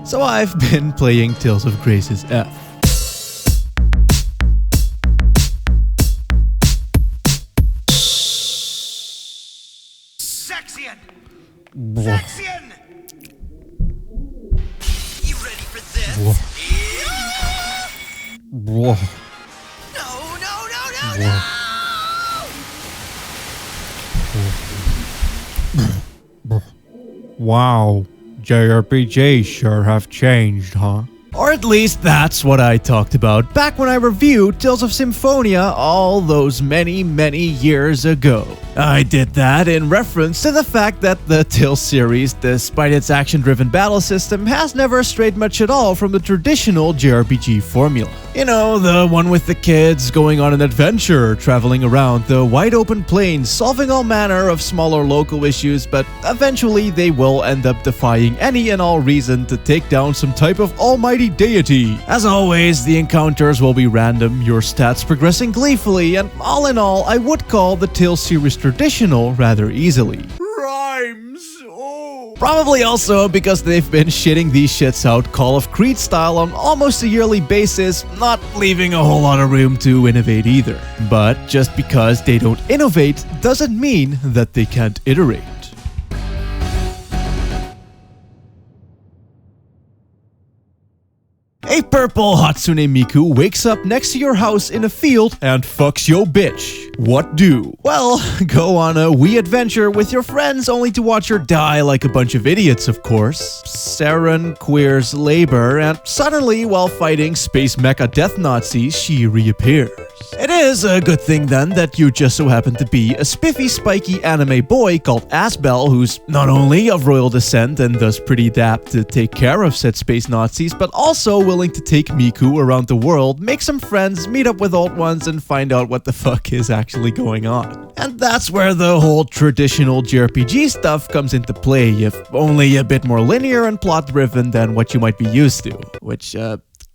So I've been playing Tales of Grace's F. Sexion! Sexion! You ready for this? Whoa. No! Wow, JRPGs sure have changed, huh? Or at least that's what I talked about back when I reviewed Tales of Symphonia all those many years ago. I did that in reference to the fact that the Tales series, despite its action-driven battle system, has never strayed much at all from the traditional JRPG formula. You know, the one with the kids going on an adventure, traveling around the wide-open plains, solving all manner of smaller local issues, but eventually they will end up defying any and all reason to take down some type of almighty deity. As always, the encounters will be random, your stats progressing gleefully, and all in all, I would call the Tales series traditional rather easily. Rhymes! Oh! Probably also because they've been shitting these shits out Call of Creed style on almost a yearly basis, not leaving a whole lot of room to innovate either. But just because they don't innovate doesn't mean that they can't iterate. A purple Hatsune Miku wakes up next to your house in a field and fucks yo bitch. What do? Well, go on a wee adventure with your friends only to watch her die like a bunch of idiots, of course. Saren queers labor, and suddenly, while fighting space mecha death Nazis, she reappears. It is a good thing then that you just so happen to be a spiffy spiky anime boy called Asbel, who's not only of royal descent and thus pretty dapt to take care of said space Nazis, but also willing to take Miku around the world, make some friends, meet up with old ones, and find out what the fuck is actually going on. And that's where the whole traditional JRPG stuff comes into play, if only a bit more linear and plot-driven than what you might be used to, which,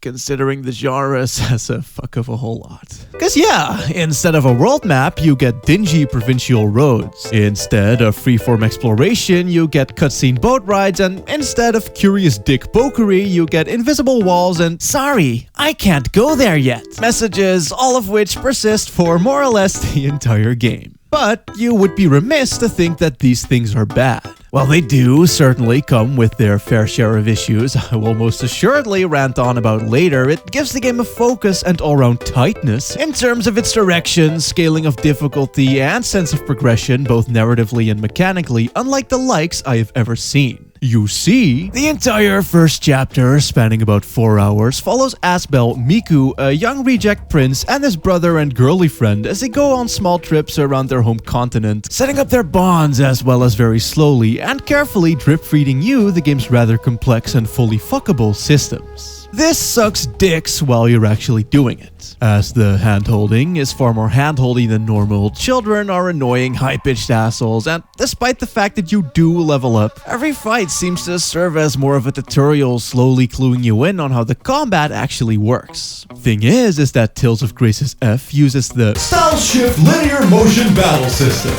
considering the genre, says a fuck of a whole lot. Cause yeah, instead of a world map, you get dingy provincial roads. Instead of freeform exploration, you get cutscene boat rides, and instead of curious dick pokery, you get invisible walls and "Sorry, I can't go there yet" messages, all of which persist for more or less the entire game. But you would be remiss to think that these things are bad. While they do certainly come with their fair share of issues I will most assuredly rant on about later, it gives the game a focus and all-round tightness in terms of its direction, scaling of difficulty, and sense of progression, both narratively and mechanically, unlike the likes I have ever seen. You see, the entire first chapter, spanning about 4 hours, follows Asbel, Miku, a young reject prince, and his brother and girly friend as they go on small trips around their home continent, setting up their bonds as well as very slowly and carefully drip-feeding you the game's rather complex and fully fuckable systems. This sucks dicks while you're actually doing it, as the hand-holding is far more hand-holdy than normal, children are annoying high-pitched assholes, and despite the fact that you do level up, every fight seems to serve as more of a tutorial, slowly cluing you in on how the combat actually works. Thing is that Tales of Grace's F uses the Style Shift Linear Motion Battle System.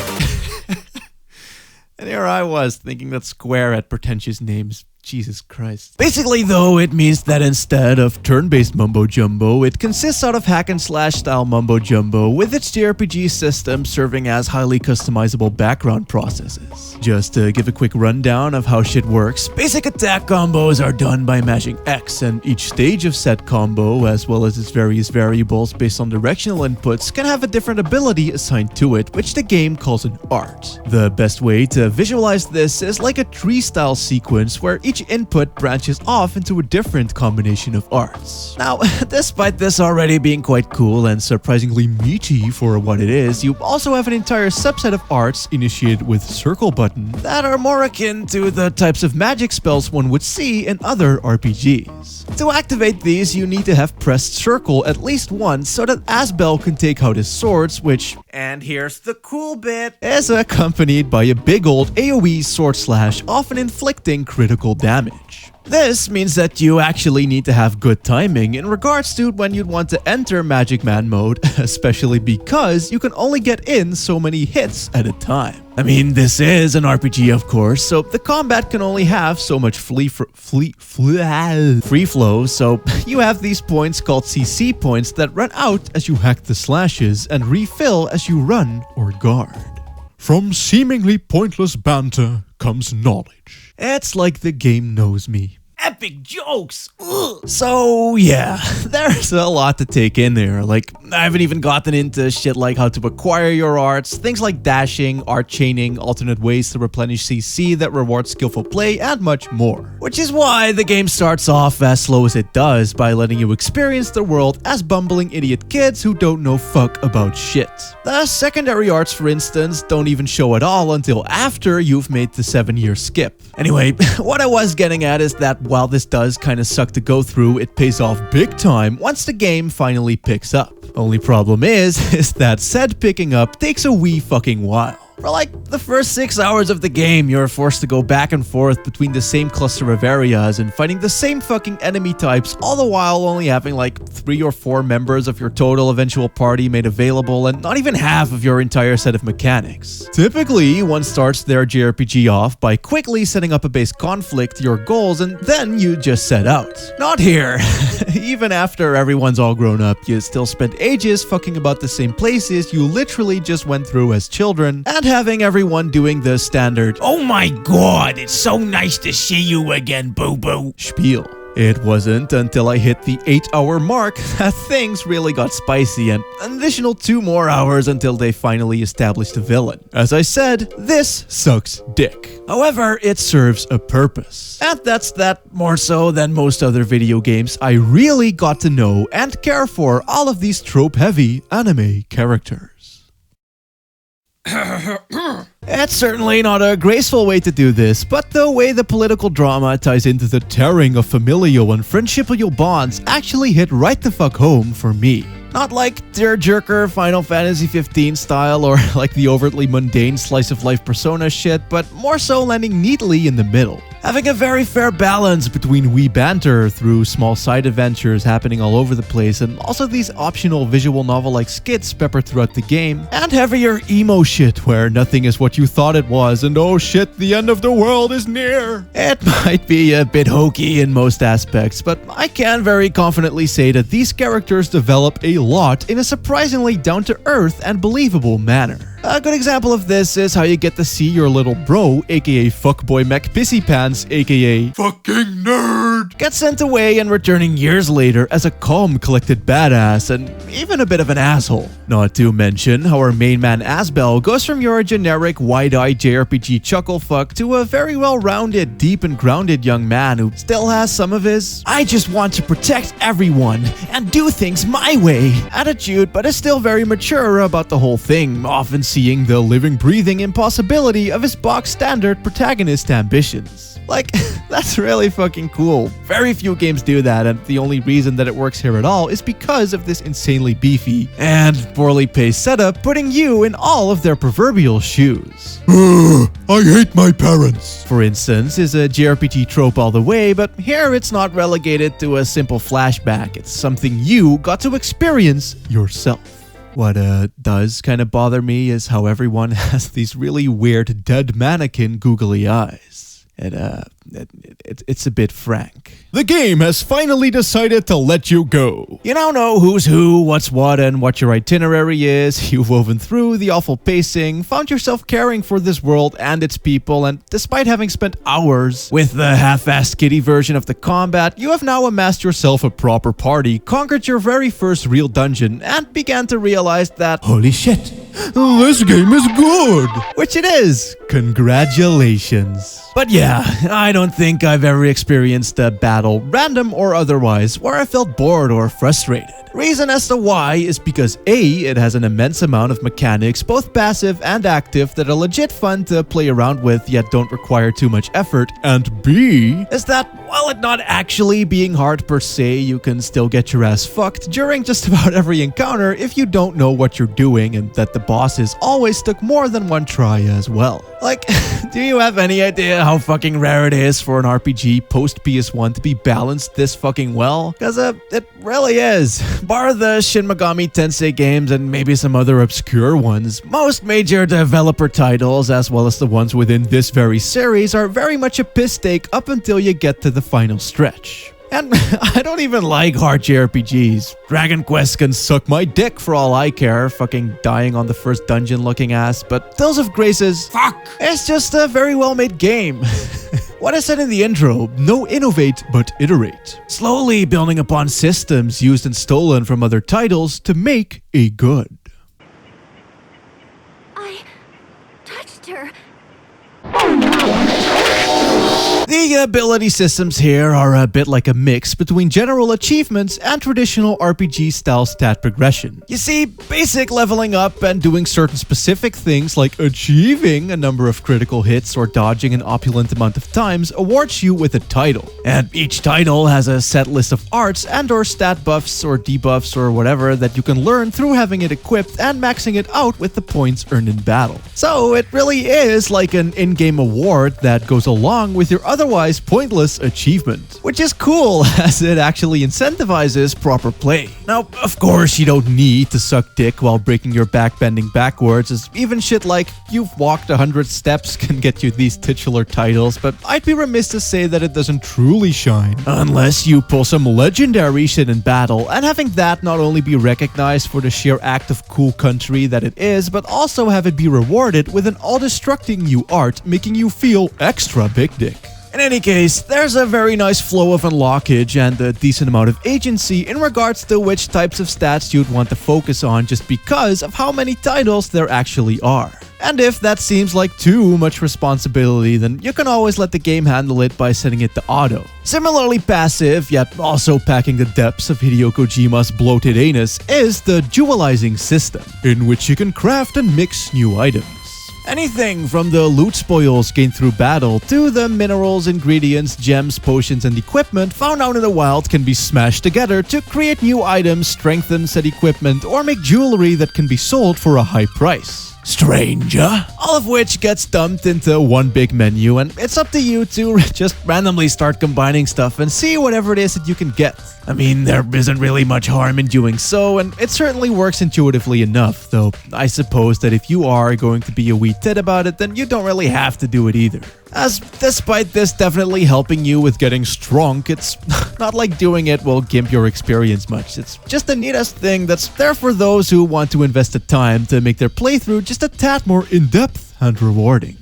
And here I was, thinking that Square had pretentious names. Jesus Christ. Basically though, it means that instead of turn-based mumbo-jumbo, it consists out of hack-and-slash style mumbo-jumbo, with its JRPG system serving as highly customizable background processes. Just to give a quick rundown of how shit works, basic attack combos are done by mashing X, and each stage of said combo, as well as its various variables based on directional inputs, can have a different ability assigned to it, which the game calls an art. The best way to visualize this is like a tree-style sequence where each input branches off into a different combination of arts. Now, despite this already being quite cool and surprisingly meaty for what it is, you also have an entire subset of arts initiated with circle button that are more akin to the types of magic spells one would see in other RPGs. To activate these, you need to have pressed circle at least once so that Asbel can take out his swords, which, and here's the cool bit, is accompanied by a big old AoE sword slash, often inflicting critical damage. This means that you actually need to have good timing in regards to when you'd want to enter Magic Man mode, especially because you can only get in so many hits at a time. I mean, this is an RPG, of course, so the combat can only have so much free flow, so you have these points called CC points that run out as you hack the slashes and refill as you run or guard. From seemingly pointless banter comes knowledge. It's like the game knows me. Epic jokes! Ugh. So yeah, there's a lot to take in there. Like, I haven't even gotten into shit like how to acquire your arts, things like dashing, art chaining, alternate ways to replenish CC that reward skillful play, and much more. Which is why the game starts off as slow as it does, by letting you experience the world as bumbling idiot kids who don't know fuck about shit. The secondary arts, for instance, don't even show at all until after you've made the 7-year skip. Anyway, what I was getting at is that while this does kinda suck to go through, it pays off big time once the game finally picks up. Only problem is that said picking up takes a wee fucking while. For like the first 6 hours of the game, you're forced to go back and forth between the same cluster of areas and fighting the same fucking enemy types, all the while only having like 3 or 4 members of your total eventual party made available and not even half of your entire set of mechanics. Typically, one starts their JRPG off by quickly setting up a base conflict, your goals, and then you just set out. Not here. Even after everyone's all grown up, you still spend ages fucking about the same places you literally just went through as children, and having everyone doing the standard Oh my god, it's so nice to see you again, boo-boo. spiel. It wasn't until I hit the 8-hour mark that things really got spicy, and an additional 2 more hours until they finally established a villain. As I said, this sucks dick. However, it serves a purpose. And that's that more so than most other video games, I really got to know and care for all of these trope-heavy anime characters. It's certainly not a graceful way to do this, but the way the political drama ties into the tearing of familial and friendshipal bonds actually hit right the fuck home for me. Not like tearjerker Final Fantasy 15 style or like the overtly mundane slice of life Persona shit, but more so landing neatly in the middle. Having a very fair balance between wee banter through small side adventures happening all over the place, and also these optional visual novel-like skits peppered throughout the game, and heavier emo shit where nothing is what you thought it was and oh shit, the end of the world is near. It might be a bit hokey in most aspects, but I can very confidently say that these characters develop a lot in a surprisingly down-to-earth and believable manner. A good example of this is how you get to see your little bro, aka fuckboy mech pissy pants, aka fucking nerd, get sent away and returning years later as a calm, collected badass and even a bit of an asshole. Not to mention how our main man Asbel goes from your generic wide-eyed JRPG chuckle fuck to a very well-rounded, deep and grounded young man who still has some of his I just want to protect everyone and do things my way attitude, but is still very mature about the whole thing, often seeing the living, breathing impossibility of his box standard protagonist ambitions. Like, that's really fucking cool. Very few games do that, and the only reason that it works here at all is because of this insanely beefy and poorly paced setup putting you in all of their proverbial shoes. I hate my parents, for instance, is a JRPG trope all the way, but here it's not relegated to a simple flashback. It's something you got to experience yourself. What does kind of bother me is how everyone has these really weird dead mannequin googly eyes. It's a bit frank. The game has finally decided to let you go. You now know who's who, what's what, and what your itinerary is. You've woven through the awful pacing, found yourself caring for this world and its people, and despite having spent hours with the half-assed kiddie version of the combat, you have now amassed yourself a proper party, conquered your very first real dungeon, and began to realize that, holy shit, this game is good! Which it is. Congratulations. But yeah, I don't think I've ever experienced a battle, random or otherwise, where I felt bored or frustrated. Reason as to why is because A, it has an immense amount of mechanics, both passive and active, that are legit fun to play around with yet don't require too much effort, and B, is that while it not actually being hard per se, you can still get your ass fucked during just about every encounter if you don't know what you're doing, and that the bosses always took more than one try as well. Like, do you have any idea how fucking rare it is for an RPG post PS1 to be balanced this fucking well? Cause it really is. Bar the Shin Megami Tensei games and maybe some other obscure ones, most major developer titles as well as the ones within this very series are very much a piss take up until you get to the final stretch. And I don't even like hard JRPGs. Dragon Quest can suck my dick for all I care, fucking dying on the first dungeon looking ass, but Tales of Graces, fuck, it's just a very well made game. What I said in the intro, no innovate but iterate. Slowly building upon systems used and stolen from other titles to make a good. I touched her. The ability systems here are a bit like a mix between general achievements and traditional RPG-style stat progression. You see, basic leveling up and doing certain specific things like achieving a number of critical hits or dodging an opulent amount of times awards you with a title. And each title has a set list of arts and or stat buffs or debuffs or whatever that you can learn through having it equipped and maxing it out with the points earned in battle. So it really is like an in-game award that goes along with your otherwise pointless achievement, which is cool as it actually incentivizes proper play. Now, of course, you don't need to suck dick while breaking your back bending backwards, as even shit like you've walked 100 steps can get you these titular titles, but I'd be remiss to say that it doesn't truly shine unless you pull some legendary shit in battle, and having that not only be recognized for the sheer act of cool country that it is, but also have it be rewarded with an all-destructing new art making you feel extra big dick. In any case, there's a very nice flow of unlockage and a decent amount of agency in regards to which types of stats you'd want to focus on just because of how many titles there actually are. And if that seems like too much responsibility, then you can always let the game handle it by setting it to auto. Similarly passive, yet also packing the depths of Hideo Kojima's bloated anus, is the dualizing system, in which you can craft and mix new items. Anything from the loot spoils gained through battle to the minerals, ingredients, gems, potions, and equipment found out in the wild can be smashed together to create new items, strengthen said equipment, or make jewelry that can be sold for a high price. Stranger. All of which gets dumped into one big menu, and it's up to you to just randomly start combining stuff and see whatever it is that you can get. I mean, there isn't really much harm in doing so, and it certainly works intuitively enough, though I suppose that if you are going to be a wee tit about it, then you don't really have to do it either. As despite this definitely helping you with getting strong, it's not like doing it will gimp your experience much. It's just the neatest thing that's there for those who want to invest the time to make their playthrough just a tad more in-depth and rewarding.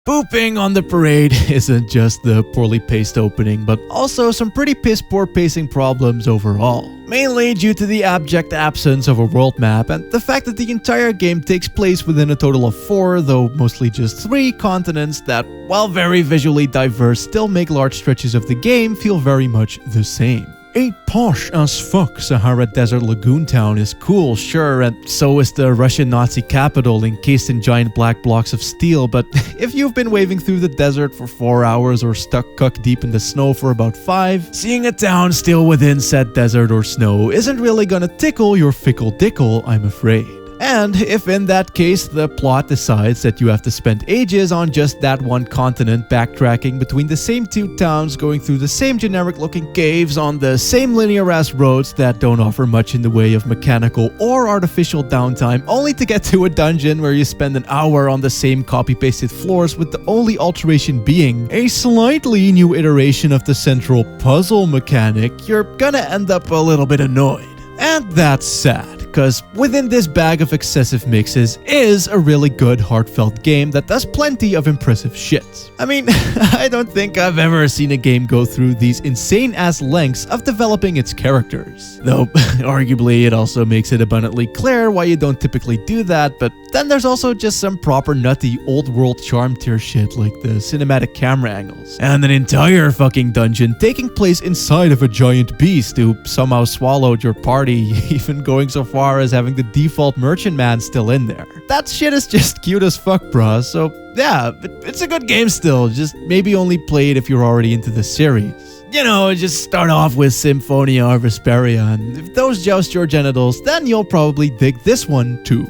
Pooping on the parade isn't just the poorly paced opening, but also some pretty piss-poor pacing problems overall. Mainly due to the abject absence of a world map and the fact that the entire game takes place within a total of 4, though mostly just 3 continents that, while very visually diverse, still make large stretches of the game feel very much the same. A posh as fuck Sahara Desert lagoon town is cool, sure, and so is the Russian Nazi capital encased in giant black blocks of steel, but if you've been waving through the desert for 4 hours or stuck cuck deep in the snow for about 5, seeing a town still within said desert or snow isn't really gonna tickle your fickle dickle, I'm afraid. And if in that case the plot decides that you have to spend ages on just that one continent backtracking between the same 2 towns, going through the same generic looking caves on the same linear ass roads that don't offer much in the way of mechanical or artificial downtime, only to get to a dungeon where you spend an hour on the same copy pasted floors with the only alteration being a slightly new iteration of the central puzzle mechanic, you're gonna end up a little bit annoyed. And that's sad, because within this bag of excessive mixes is a really good heartfelt game that does plenty of impressive shit. I mean, I don't think I've ever seen a game go through these insane ass lengths of developing its characters. Though, arguably it also makes it abundantly clear why you don't typically do that, but then there's also just some proper nutty old world charm tier shit like the cinematic camera angles, and an entire fucking dungeon taking place inside of a giant beast who somehow swallowed your party, even going so far as having the default merchant man still in there. That shit is just cute as fuck, bruh, so yeah, it's a good game still, just maybe only play it if you're already into the series. you know, just start off with Symphonia or Vesperia, and if those joust your genitals, then you'll probably dig this one too.